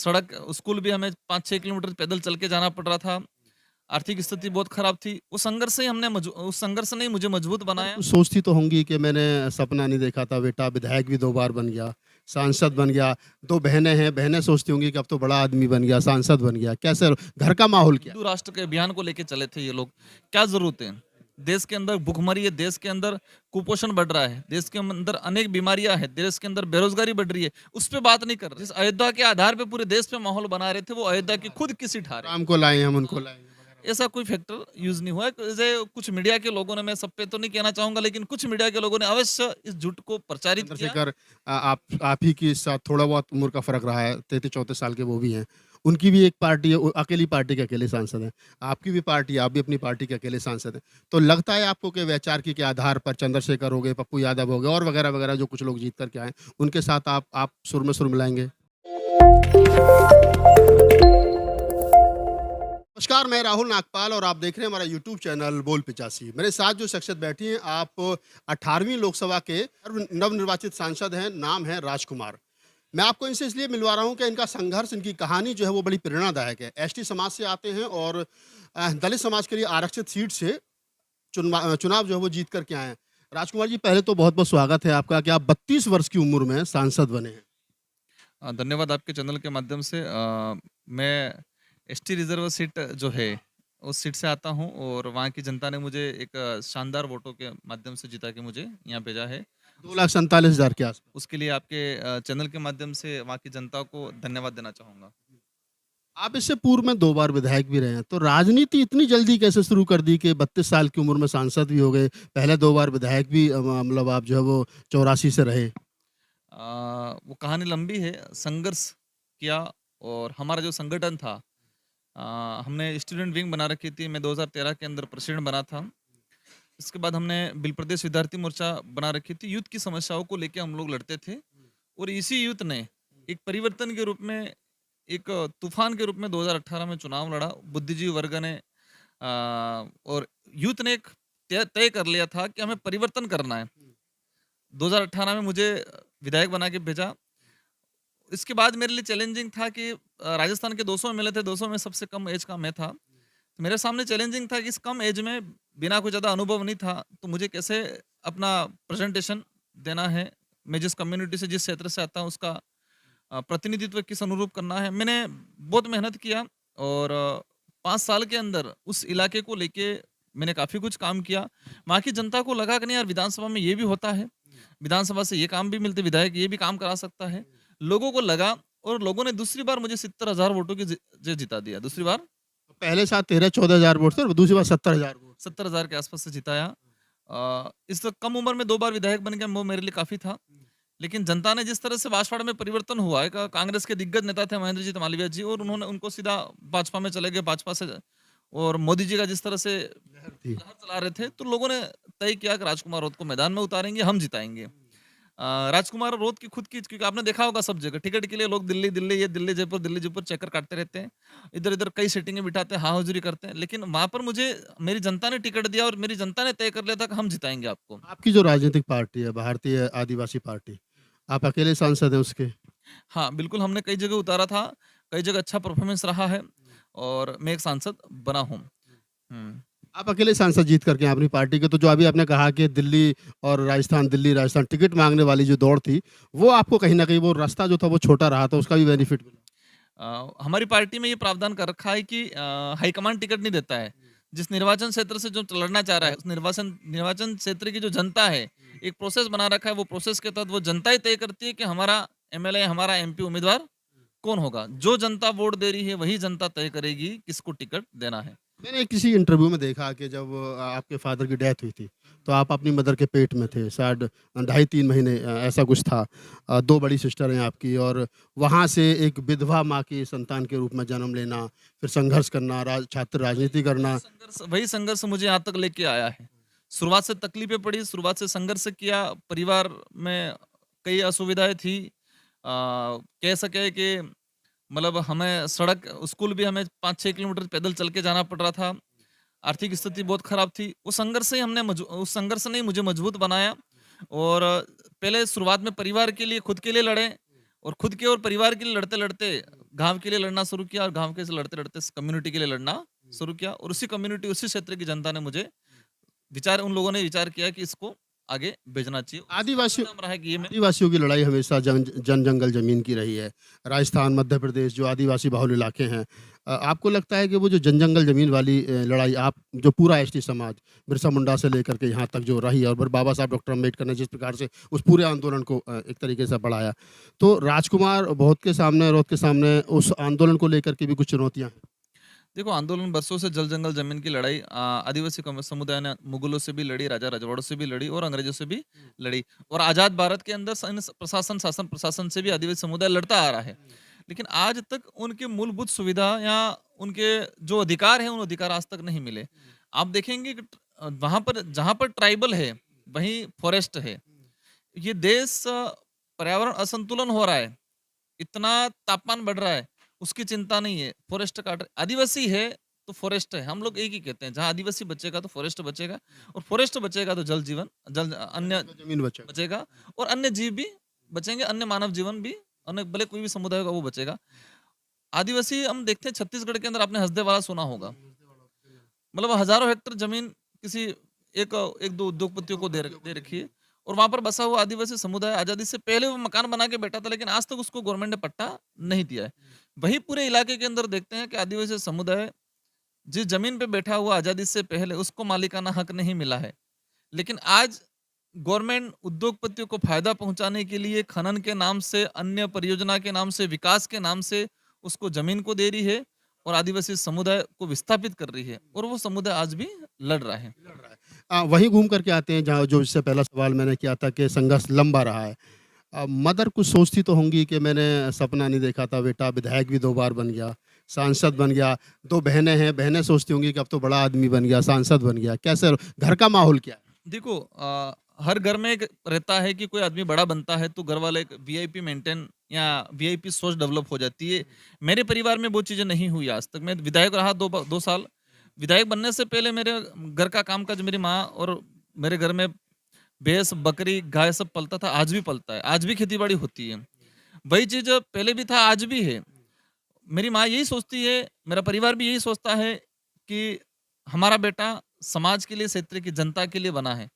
सड़क स्कूल भी हमें 5-6 किलोमीटर पैदल चल के जाना पड़ रहा था। आर्थिक स्थिति बहुत खराब थी। उस संघर्ष ने ही मुझे मजबूत पर बनाया। कुछ सोचती तो होंगी कि मैंने सपना नहीं देखा था, बेटा विधायक भी 2 बार बन गया, सांसद बन गया, 2 बहनें हैं, बहनें सोचती होंगी कि अब तो बड़ा आदमी बन गया, सांसद बन गया। कैसे घर का माहौल क्या है? हिंदू राष्ट्र के अभियान को लेके चले थे ये लोग। क्या ज़रूरत है? देश के अंदर भुखमरी है, देश के अंदर कुपोषण बढ़ रहा है, देश के अंदर अनेक बीमारियां हैं, देश के अंदर बेरोजगारी बढ़ रही है। उस पे बात नहीं कर रहे। जिस अयोध्या के आधार पे पूरे देश पे माहौल बना रहे थे, वो अयोध्या की खुद किसी ठा रहे। राम को लाए हम उनको लाएँगे वगैरह। ऐसा कोई फैक्टर यूज नहीं हुआ है। जैसे कुछ मीडिया के लोगों ने, मैं सब पे तो नहीं कहना चाहूंगा, लेकिन कुछ मीडिया के लोगों ने अवश्य इस झूठ को प्रचारित किया। चंद्रशेखर आप ही के साथ थोड़ा बहुत उम्र का फ़र्क रहा है, 33-34 साल के वो भी हैं। उनकी भी एक पार्टी है, वो अकेली पार्टी के अकेले सांसद हैं। आपकी भी पार्टी है, आप भी अपनी पार्टी के अकेले सांसद हैं। तो लगता है आपको कि वैचारिकी के आधार पर चंद्रशेखर हो गए, पप्पू यादव हो गए और वगैरह-वगैरह जो कुछ लोग जीत कर के आए, उनके साथ आप सुर में सुर मिलाएँगे? नमस्कार, मैं राहुल नागपाल और आप देख रहे हैं हमारा यूट्यूब चैनल बोल पिचासी। मेरे साथ जो शख्सियत बैठी हैं, आप 18वीं लोकसभा के नवनिर्वाचित सांसद हैं, नाम है राजकुमार। मैं आपको इनसे इसलिए मिलवा रहा हूँ कि इनका संघर्ष, इनकी कहानी जो है वो बड़ी प्रेरणादायक है। एसटी समाज से आते हैं और दलित समाज के लिए आरक्षित सीट से चुनाव जो है वो जीत कर के आए हैं। राजकुमार जी, पहले तो बहुत-बहुत स्वागत है आपका कि आप 32 वर्ष की उम्र में सांसद बने हैं। धन्यवाद आपके चैनल के माध्यम से। मैं एसटी रिजर्व सीट जो है, उस सीट से आता हूँ और वहाँ की जनता ने मुझे एक शानदार वोटों के माध्यम से जिता के मुझे यहाँ भेजा है। 2,47,000 के आस उसके लिए आपके चैनल के माध्यम से वहाँ की जनता को धन्यवाद देना चाहूँगा। आप इससे पूर्व में 2 बार विधायक भी रहे हैं, तो राजनीति इतनी जल्दी कैसे शुरू कर दी कि 32 साल की उम्र में सांसद भी हो गए? पहले 2 बार विधायक भी मतलब आप जो है वो 84 से रहे। वो कहानी लंबी है। संघर्ष किया और हमारा जो संगठन था, हमने स्टूडेंट विंग बना रखी थी। मैं 2013 के अंदर प्रेसिडेंट बना था। इसके बाद हमने बिल प्रदेश विद्यार्थी मोर्चा बना रखी थी। यूथ की समस्याओं को लेके हम लोग लड़ते थे और इसी यूथ ने एक परिवर्तन के रूप में, एक तूफान के रूप में 2018 में चुनाव लड़ा। बुद्धिजीवी वर्ग ने और यूथ ने एक तय तय कर लिया था कि हमें परिवर्तन करना है। 2018 में मुझे विधायक बना के भेजा। इसके बाद मेरे लिए चैलेंजिंग था कि राजस्थान के 200 एमएलए थे, 200 में सबसे कम एज का मैं था। तो मेरे सामने चैलेंजिंग था कि इस कम एज में बिना कोई ज़्यादा अनुभव नहीं था, तो मुझे कैसे अपना प्रेजेंटेशन देना है। मैं जिस कम्युनिटी से, जिस क्षेत्र से आता हूँ, उसका प्रतिनिधित्व किस अनुरूप करना है। मैंने बहुत मेहनत किया और 5 साल के अंदर उस इलाके को लेके मैंने काफ़ी कुछ काम किया। वहाँ की जनता को लगा कि नहीं यार, विधानसभा में ये भी होता है, विधानसभा से ये काम भी मिलते, विधायक ये भी काम करा सकता है। लोगों को लगा और लोगों ने दूसरी बार मुझे 70,000 वोटों की जिता दिया। दूसरी बार पहले साथ 13-14,000 वोट थे और दूसरी बार 70,000 वोट। 70,000 के आसपास से जिताया। इस कम उम्र में 2 बार विधायक बन गया, वो मेरे लिए काफ़ी था। लेकिन जनता ने जिस तरह से बांसवाड़ा में परिवर्तन हुआ है, कांग्रेस के दिग्गज नेता थे महेंद्रजीत मालवीय जी, और उन्होंने उनको सीधा भाजपा में चले गए, भाजपा से। और मोदी जी का जिस तरह से थी। लहर चला रहे थे, तो लोगों ने तय किया कि राजकुमार राउत को मैदान में उतारेंगे, हम जिताएंगे। राजकुमार राउत की खुद की, क्योंकि आपने देखा होगा सब जगह टिकट के लिए लोग दिल्ली दिल्ली, ये दिल्ली जयपुर चक्कर काटते रहते हैं, इधर इधर कई सेटिंगें बिठाते हैं, हाँ हुजूरी करते हैं। लेकिन वहां पर मुझे मेरी जनता ने टिकट दिया और मेरी जनता ने तय कर लिया था कि हम जिताएंगे आपको। आपकी जो राजनीतिक पार्टी है, भारतीय आदिवासी पार्टी, आप अकेले सांसद हैं उसके? हाँ, बिल्कुल, हमने कई जगह उतारा था, कई जगह अच्छा परफॉर्मेंस रहा है और मैं एक सांसद बना हूँ। आप अकेले सांसद जीत करके आए अपनी पार्टी के, तो जो अभी आपने कहा कि दिल्ली राजस्थान टिकट मांगने वाली जो दौड़ थी, वो आपको कहीं न कहीं वो रास्ता जो था वो छोटा रहा, तो उसका भी बेनिफिट मिला। हमारी पार्टी में ये प्रावधान कर रखा है कि हाईकमान टिकट नहीं देता है। जिस निर्वाचन क्षेत्र से जो लड़ना चाह रहा है, उस निर्वाचन निर्वाचन क्षेत्र की जो जनता है, एक प्रोसेस बना रखा है। वो प्रोसेस के तहत वो जनता ही तय करती है कि हमारा एमएलए, हमारा एमपी उम्मीदवार कौन होगा। जो जनता वोट दे रही है, वही जनता तय करेगी किसको टिकट देना है। मैंने किसी इंटरव्यू में देखा कि जब आपके फादर की डेथ हुई थी, तो आप अपनी मदर के पेट में थे, शायद ढाई 3 महीने ऐसा कुछ था। 2 बड़ी सिस्टर हैं आपकी और वहाँ से एक विधवा माँ की संतान के रूप में जन्म लेना, फिर संघर्ष करना, छात्र राजनीति करना। वही संघर्ष मुझे यहाँ तक लेके आया है। शुरुआत से तकलीफें पड़ी, शुरुआत से संघर्ष किया, परिवार में कई असुविधाएं थी। कह सके कि मतलब हमें स्कूल भी हमें 5-6 किलोमीटर पैदल चल के जाना पड़ रहा था। आर्थिक स्थिति बहुत खराब थी। उस संघर्ष ने ही मुझे मजबूत बनाया और पहले शुरुआत में परिवार के लिए, खुद के लिए लड़े और खुद के और परिवार के लिए लड़ते-लड़ते गाँव के लिए लड़ना शुरू किया और गाँव के से लड़ते-लड़ते कम्युनिटी के लिए लड़ना शुरू किया और उसी कम्युनिटी, उसी क्षेत्र की जनता ने मुझे उन लोगों ने विचार किया कि इसको आगे भेजना चाहिए। उसी का आदिवासियों परिणाम रहा है कि ये मैं आदिवासियों की लड़ाई हमेशा जन जंगल जमीन की रही है। राजस्थान, मध्य प्रदेश जो आदिवासी बाहुल इलाके हैं, आपको लगता है कि वो जो जन जंगल जमीन वाली लड़ाई आप जो पूरा एसटी समाज बिरसा मुंडा से लेकर के यहाँ तक जो रही है और फिर बाबा साहब डॉक्टर अम्बेडकर ने जिस प्रकार से उस पूरे आंदोलन को एक तरीके से बढ़ाया, तो राजकुमार रौत के सामने उस आंदोलन को लेकर के भी कुछ चुनौतियाँ हैं? देखो, आंदोलन बरसों से जल जंगल जमीन की लड़ाई आदिवासी समुदाय ने मुगलों से भी लड़ी, राजा रजवाड़ों से भी लड़ी और अंग्रेजों से भी लड़ी और आजाद भारत के अंदर शासन प्रशासन से भी आदिवासी समुदाय लड़ता आ रहा है। लेकिन आज तक उनके मूलभूत सुविधा या उनके जो अधिकार हैं, उन अधिकार आज तक नहीं मिले। आप देखेंगे कि वहां पर जहां पर ट्राइबल है वहीं फॉरेस्ट है। ये देश पर्यावरण असंतुलन हो रहा है, इतना तापमान बढ़ रहा है, उसकी चिंता नहीं है। फॉरेस्ट काट आदिवासी है तो फॉरेस्ट है, हम लोग एक ही कहते हैं, जहाँ आदिवासी बचेगा तो फॉरेस्ट बचेगा और फॉरेस्ट बचेगा तो जल अन्य ज़मीन बचा। बचेगा और अन्य जीव भी बचेंगे, अन्य मानव जीवन भी, अन्य भले कोई भी समुदाय होगा वो बचेगा। आदिवासी हम देखते हैं छत्तीसगढ़ के अंदर, आपने हसदे वाला सुना होगा, मतलब हजारों हेक्टर जमीन किसी एक एक दो उद्योगपतियों को दे रखी है और वहां पर बसा हुआ आदिवासी समुदाय आजादी से पहले वो मकान बना के बैठा था, लेकिन आज तक उसको गवर्नमेंट ने पट्टा नहीं दिया है। वही पूरे इलाके के अंदर देखते हैं कि आदिवासी समुदाय जिस जमीन पे बैठा हुआ आजादी से पहले उसको मालिकाना हक नहीं मिला है, लेकिन आज गवर्नमेंट उद्योगपतियों को फायदा पहुंचाने के लिए खनन के नाम से, अन्य परियोजना के नाम से, विकास के नाम से उसको जमीन को दे रही है और आदिवासी समुदाय को विस्थापित कर रही है और वो समुदाय आज भी लड़ रहा है। वहीं घूम करके आते हैं जहाँ जो इससे पहला सवाल मैंने किया था कि संघर्ष लंबा रहा है। मदर कुछ सोचती तो होंगी कि मैंने सपना नहीं देखा था, बेटा विधायक भी 2 बार बन गया, सांसद बन गया, 2 बहनें हैं, बहनें सोचती होंगी कि अब तो बड़ा आदमी बन गया, सांसद बन गया। कैसे घर का माहौल क्या है? देखो, हर घर में एक रहता है कि कोई आदमी बड़ा बनता है तो घर वाले एक वीआईपी मेंटेन या वीआईपी सोच डेवलप हो जाती है। मेरे परिवार में वो चीजें नहीं हुई आज तक। मैं विधायक रहा 2 साल। विधायक बनने से पहले मेरे घर का कामकाज मेरी माँ और मेरे घर में भैंस, बकरी, गाय सब पलता था, आज भी पलता है, आज भी खेती-बाड़ी होती है। वही चीज़ पहले भी था, आज भी है। मेरी माँ यही सोचती है, मेरा परिवार भी यही सोचता है कि हमारा बेटा समाज के लिए, क्षेत्र की जनता के लिए बना है।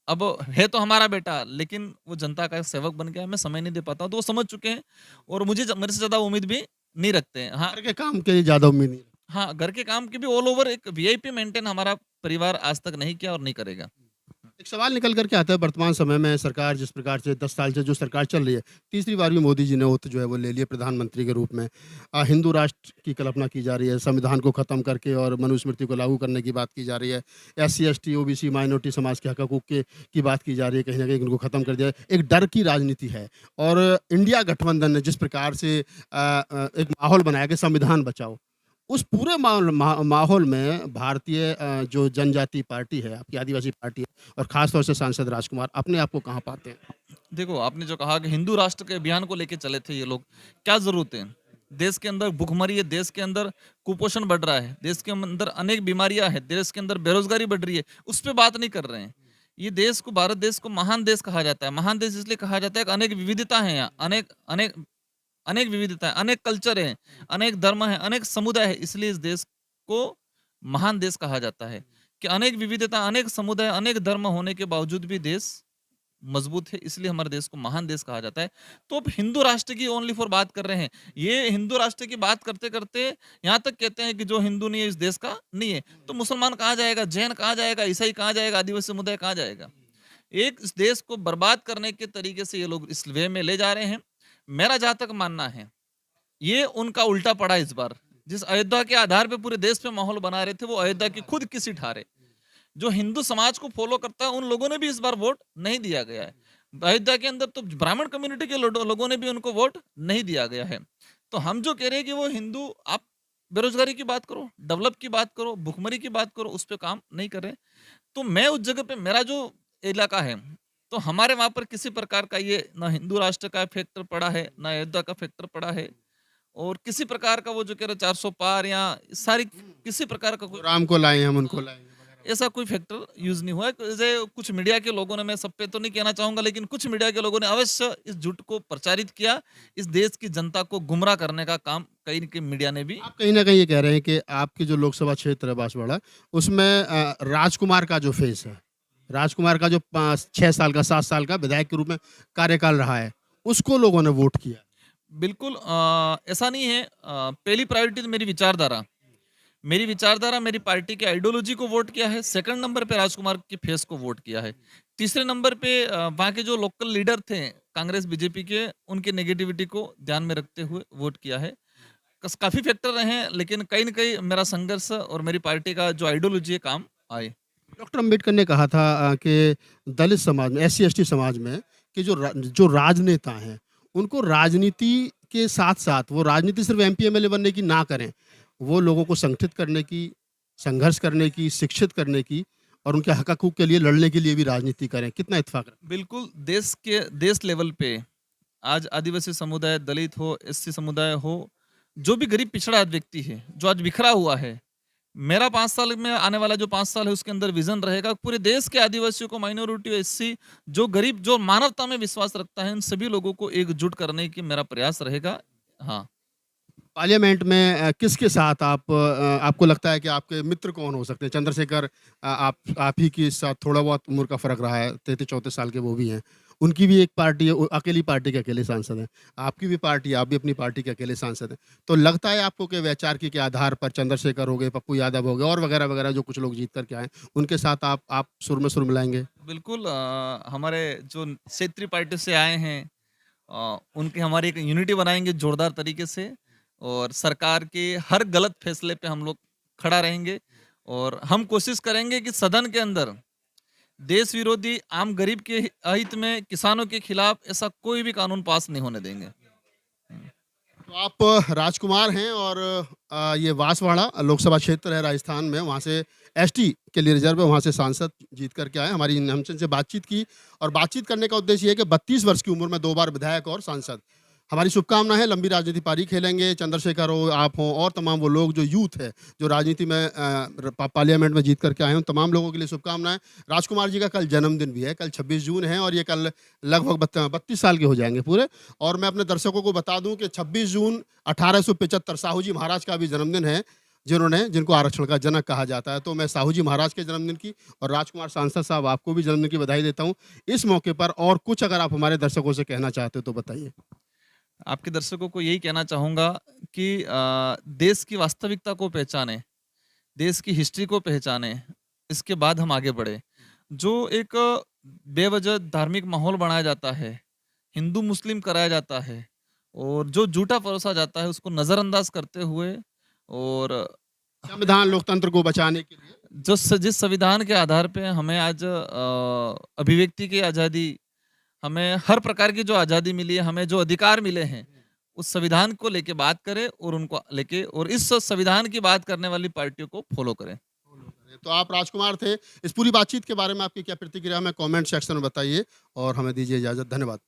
अब है तो हमारा बेटा, लेकिन वो जनता का सेवक बन गया है, मैं समय नहीं दे पाता हूँ, तो वो समझ चुके हैं और मेरे से ज़्यादा उम्मीद भी नहीं रखते हैं। हाँ, घर के काम के लिए ज़्यादा उम्मीद नहीं। हाँ, घर के काम की भी ऑल ओवर एक वीआईपी मेंटेन हमारा परिवार आज तक नहीं किया और नहीं करेगा। एक सवाल निकल कर के आता है, वर्तमान समय में सरकार जिस प्रकार से 10 साल से जो सरकार चल रही है, तीसरी बार भी मोदी जी ने ओथ जो है वो ले लिया प्रधानमंत्री के रूप में। हिंदू राष्ट्र की कल्पना की जा रही है, संविधान को ख़त्म करके और मनुस्मृति को लागू करने की बात की जा रही है। एससी, एसटी, ओबीसी, माइनॉरिटी समाज के हकूक़ की बात की जा रही है, कहीं न कहीं उनको ख़त्म कर दिया है। एक डर की राजनीति है और इंडिया गठबंधन ने जिस प्रकार से एक माहौल बनाया कि संविधान बचाओ, उस पूरे माहौल में भारतीय जो जनजाति पार्टी है, आपकी आदिवासी पार्टी है और ख़ास तौर से सांसद राजकुमार अपने आप को कहाँ पाते हैं? देखो, आपने जो कहा कि हिंदू राष्ट्र के अभियान को लेके चले थे ये लोग, क्या ज़रूरत है? देश के अंदर भुखमरी है, देश के अंदर कुपोषण बढ़ रहा है, देश के अंदर अनेक बीमारियाँ हैं, देश के अंदर बेरोज़गारी बढ़ रही है, उस पे बात नहीं कर रहे हैं। ये देश को, भारत देश को महान देश कहा जाता है। महान देश इसलिए कहा जाता है कि अनेक विविधता है यहाँ, अनेक अनेक अनेक विविधता है, अनेक कल्चर हैं, अनेक धर्म हैं, अनेक समुदाय है, इसलिए इस देश को महान देश कहा जाता है कि अनेक विविधता, अनेक समुदाय, अनेक धर्म होने के बावजूद भी देश मजबूत है, इसलिए हमारे देश को महान देश कहा जाता है। तो अब हिंदू राष्ट्र की ओनली फॉर बात कर रहे हैं। ये हिंदू राष्ट्र की बात करते-करते यहाँ तक कहते हैं कि जो हिंदू नहीं है इस देश का नहीं है। तो मुसलमान कहाँ जाएगा, जैन कहाँ जाएगा, ईसाई कहाँ जाएगा, आदिवासी समुदाय कहाँ जाएगा? एक इस देश को बर्बाद करने के तरीके से ये लोग इस वे में ले जा रहे हैं। मेरा जहाँ तक मानना है, ये उनका उल्टा पड़ा इस बार। जिस अयोध्या के आधार पे पूरे देश पे माहौल बना रहे थे, वो अयोध्या की खुद की सीट हारे। जो हिंदू समाज को फॉलो करता है, उन लोगों ने भी इस बार वोट नहीं दिया गया है। अयोध्या के अंदर तो ब्राह्मण कम्युनिटी के लोगों ने भी उनको वोट नहीं दिया गया है। तो हम जो कह रहे हैं कि वो हिंदू, आप बेरोजगारी की बात करो, डेवलप की बात करो, भुखमरी की बात करो, उस पे काम नहीं कर रहे। तो मैं उस जगह पे, मेरा जो इलाका है, तो हमारे वहां पर किसी प्रकार का ये ना हिंदू राष्ट्र का फैक्टर पड़ा है, ना अयोध्या का फैक्टर पड़ा है और किसी प्रकार का वो जो कह रहे 400 पार या सारी किसी प्रकार का कोई, राम को लाए, हम उनको लाएँगे। ऐसा कोई फैक्टर यूज़ नहीं हुआ है। जैसे कुछ मीडिया के लोगों ने, मैं सब पे तो नहीं कहना चाहूँगा, लेकिन कुछ मीडिया के लोगों ने अवश्य इस झूठ को प्रचारित किया। इस देश की जनता को गुमराह करने का काम कहीं न कहीं मीडिया ने भी। आप कहीं न कहीं ये कह रहे हैं कि आपकी जो लोकसभा क्षेत्र है बांसवाड़ा, उसमें राजकुमार का जो फेस है, राजकुमार का जो 6 साल का, 7 साल का विधायक के रूप में कार्यकाल रहा है, उसको लोगों ने वोट किया। बिल्कुल ऐसा नहीं है। पहली प्रायोरिटी तो मेरी विचारधारा, मेरी पार्टी की आइडियोलॉजी को वोट किया है। सेकंड नंबर पे राजकुमार के फेस को वोट किया है। तीसरे नंबर पे वहाँ के जो लोकल लीडर थे कांग्रेस बीजेपी के, उनकी नेगेटिविटी को ध्यान में रखते हुए वोट किया है। काफी फैक्टर रहे हैं, लेकिन कहीं न कहीं मेरा संघर्ष और मेरी पार्टी का जो आइडियोलॉजी है काम आए। डॉक्टर अम्बेडकर ने कहा था कि दलित समाज में, एससी-एसटी समाज में कि जो राजनेता हैं, उनको राजनीति के साथ-साथ वो राजनीति सिर्फ एमपी, एमएलए बनने की ना करें। वो लोगों को संगठित करने की, संघर्ष करने की, शिक्षित करने की और उनके हक-हकूक़ के लिए लड़ने के लिए भी राजनीति करें। कितना इत्तेफ़ाक रखते बिल्कुल, देश लेवल पे आज आदिवासी समुदाय, दलित हो, एससी समुदाय हो, जो भी गरीब पिछड़ा व्यक्ति है, जो आज बिखरा हुआ है, मेरा 5 साल में आने वाला जो 5 साल है उसके अंदर विज़न रहेगा पूरे देश के आदिवासियों को, माइनॉरिटी, एससी, जो गरीब, जो मानवता में विश्वास रखता है, इन सभी लोगों को एकजुट करने की मेरा प्रयास रहेगा। हाँ। पार्लियामेंट में किसके साथ आपको लगता है कि आपके मित्र कौन हो सकते हैं? चंद्रशेखर आप ही के साथ थोड़ा बहुत उम्र का फ़र्क रहा है, 33-34 साल के वो भी हैं। उनकी भी एक पार्टी है, अकेली पार्टी के अकेले सांसद हैं। आपकी भी पार्टी है, आप भी अपनी पार्टी के अकेले सांसद हैं। तो लगता है आपको कि वैचारिकी के आधार पर चंद्रशेखर हो गए, पप्पू यादव हो गए और वगैरह-वगैरह जो कुछ लोग जीत कर के आए, उनके साथ आप सुर में सुर मिलाएँगे? बिल्कुल हमारे जो क्षेत्रीय पार्टी से आए हैं, उनकी हमारी एक यूनिटी बनाएँगे जोरदार तरीके से, और सरकार के हर गलत फैसले पे हम लोग खड़ा रहेंगे, और हम कोशिश करेंगे कि सदन के अंदर देश विरोधी, आम गरीब के हित में, किसानों के खिलाफ ऐसा कोई भी कानून पास नहीं होने देंगे। तो आप राजकुमार हैं और ये बांसवाड़ा लोकसभा क्षेत्र है राजस्थान में, वहाँ से एसटी के लिए रिजर्व है, वहाँ से सांसद जीत करके आए। हमसे इनसे बातचीत की और बातचीत करने का उद्देश्य ये है कि 32 वर्ष की उम्र में 2 बार विधायक और सांसद। हमारी शुभकामना है, लंबी राजनीति पारी खेलेंगे, चंद्रशेखर हो, आप हों और तमाम वो लोग जो यूथ है, जो राजनीति में पार्लियामेंट में जीत करके आए हैं, उन तमाम लोगों के लिए शुभकामनाएँ। राजकुमार जी का कल जन्मदिन भी है, कल 26 जून है और ये कल लगभग 32 साल के हो जाएँगे पूरे। और मैं अपने दर्शकों को बता दूं कि 26 जून 1875 साहू जी महाराज का भी जन्मदिन है, जिनको आरक्षण का जनक कहा जाता है। तो मैं साहू जी महाराज के जन्मदिन की और राजकुमार सांसद साहब आपको भी जन्मदिन की बधाई देता हूँ। इस मौके पर और कुछ अगर आप हमारे दर्शकों से कहना चाहते हो तो बताइए। आपके दर्शकों को यही कहना चाहूँगा कि देश की वास्तविकता को पहचानें, देश की हिस्ट्री को पहचानें, इसके बाद हम आगे बढ़ें। जो एक बेवजह धार्मिक माहौल बनाया जाता है, हिंदू-मुस्लिम कराया जाता है, और जो झूठा परोसा जाता है, उसको नज़रअंदाज करते हुए, और संविधान लोकतंत्र को बचाने के लिए जिस संविधान के आधार पे हमें आज अभिव्यक्ति की आज़ादी, हमें हर प्रकार की जो आज़ादी मिली है, हमें जो अधिकार मिले हैं, उस संविधान को लेके बात करें, और उनको लेके, और इस संविधान की बात करने वाली पार्टियों को फॉलो करें। तो आप राजकुमार थे। इस पूरी बातचीत के बारे में आपकी क्या प्रतिक्रिया है हमें कमेंट सेक्शन में बताइए और हमें दीजिए इजाज़त। धन्यवाद।